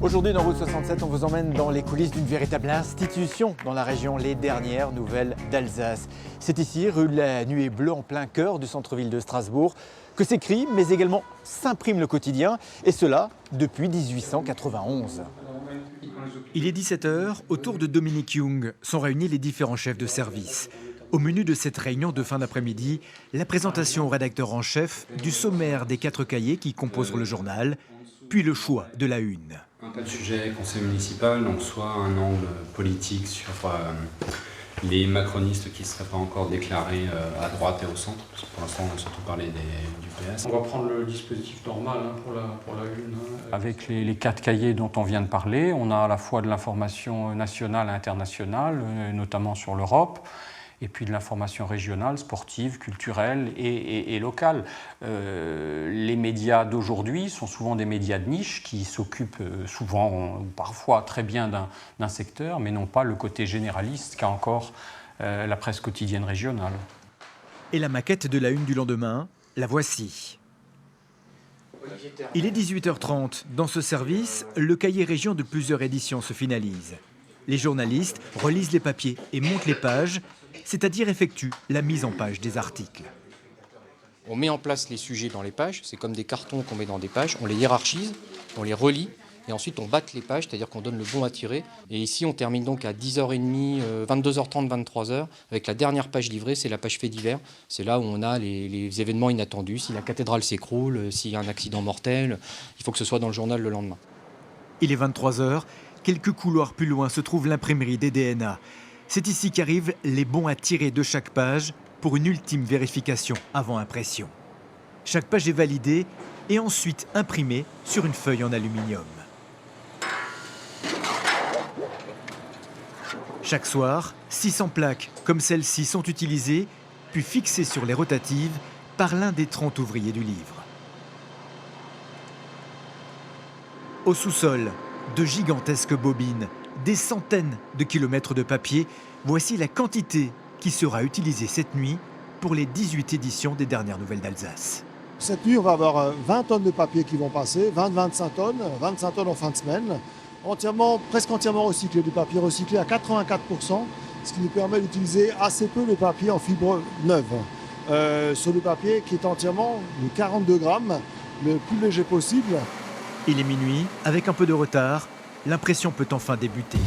Aujourd'hui, dans Route 67, on vous emmène dans les coulisses d'une véritable institution dans la région, les dernières nouvelles d'Alsace. C'est ici, rue de la Nuée Bleue, en plein cœur du centre-ville de Strasbourg, que s'écrit, mais également s'imprime le quotidien, et cela depuis 1891. Il est 17h, autour de Dominique Jung sont réunis les différents chefs de service. Au menu de cette réunion de fin d'après-midi, la présentation au rédacteur en chef du sommaire des 4 cahiers qui composent le journal, puis le choix de la une. Un tas de sujets conseil municipal, donc soit un angle politique sur les macronistes qui ne seraient pas encore déclarés à droite et au centre, parce que pour l'instant on a surtout parlé du PS. On va prendre le dispositif normal pour la une. Avec les 4 cahiers dont on vient de parler, on a à la fois de l'information nationale et internationale, notamment sur l'Europe, et puis de l'information régionale, sportive, culturelle et locale. Les médias d'aujourd'hui sont souvent des médias de niche qui s'occupent souvent ou parfois très bien d'un secteur, mais n'ont pas le côté généraliste qu'a encore la presse quotidienne régionale. Et la maquette de la une du lendemain, la voici. Il est 18h30. Dans ce service, le cahier région de plusieurs éditions se finalise. Les journalistes relisent les papiers et montent les pages, c'est-à-dire effectuent la mise en page des articles. On met en place les sujets dans les pages, c'est comme des cartons qu'on met dans des pages, on les hiérarchise, on les relie et ensuite on batte les pages, c'est-à-dire qu'on donne le bon à tirer. Et ici on termine donc à 10h30, 22h30, 23h, avec la dernière page livrée, c'est la page fait divers. C'est là où on a les événements inattendus, si la cathédrale s'écroule, s'il y a un accident mortel, il faut que ce soit dans le journal le lendemain. Il est 23h, quelques couloirs plus loin se trouve l'imprimerie des DNA. C'est ici qu'arrivent les bons à tirer de chaque page pour une ultime vérification avant impression. Chaque page est validée et ensuite imprimée sur une feuille en aluminium. Chaque soir, 600 plaques comme celle-ci sont utilisées, puis fixées sur les rotatives par l'un des 30 ouvriers du livre. Au sous-sol, de gigantesques bobines, des centaines de kilomètres de papier, voici la quantité qui sera utilisée cette nuit pour les 18 éditions des dernières nouvelles d'Alsace. Cette nuit, on va avoir 20 tonnes de papier qui vont passer, 25 tonnes en fin de semaine, presque entièrement recyclé, du papier recyclé à 84%, ce qui nous permet d'utiliser assez peu le papier en fibre neuve. Sur le papier qui est entièrement de 42 grammes, le plus léger possible. Il est minuit, avec un peu de retard, l'impression peut enfin débuter.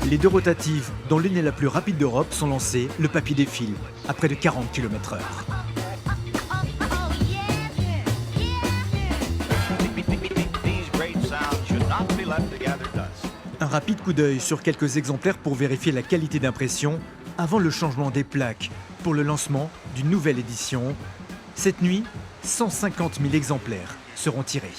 Les 2 rotatives, dont l'une est la plus rapide d'Europe, sont lancées. Le papier défile à près de 40 km/h. Un rapide coup d'œil sur quelques exemplaires pour vérifier la qualité d'impression avant le changement des plaques pour le lancement d'une nouvelle édition. Cette nuit, 150 000 exemplaires seront tirés.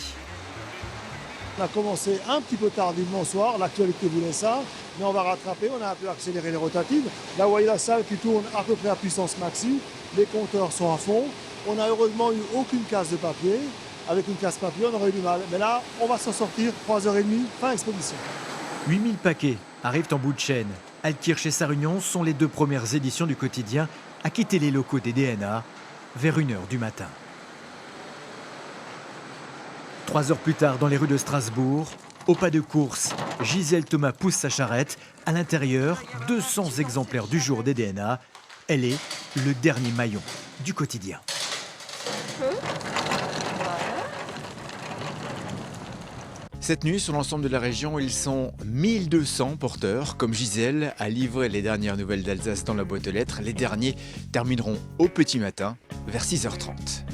On a commencé un petit peu tardivement ce soir, l'actualité voulait ça, mais on va rattraper, on a un peu accéléré les rotatives. Là, vous voyez la salle qui tourne à peu près à puissance maxi, les compteurs sont à fond. On n'a heureusement eu aucune casse de papier. Avec une casse papier, on aurait eu du mal. Mais là, on va s'en sortir, 3h30, fin exposition. 8000 paquets arrivent en bout de chaîne. Altkirch et Sarre-Union sont les 2 premières éditions du quotidien à quitter les locaux des DNA vers 1h du matin. 3 heures plus tard, dans les rues de Strasbourg, au pas de course, Gisèle Thomas pousse sa charrette. À l'intérieur, 200 exemplaires du jour des DNA. Elle est le dernier maillon du quotidien. Cette nuit, sur l'ensemble de la région, ils sont 1200 porteurs, comme Gisèle, à livrer les dernières nouvelles d'Alsace dans la boîte aux lettres. Les derniers termineront au petit matin, vers 6h30.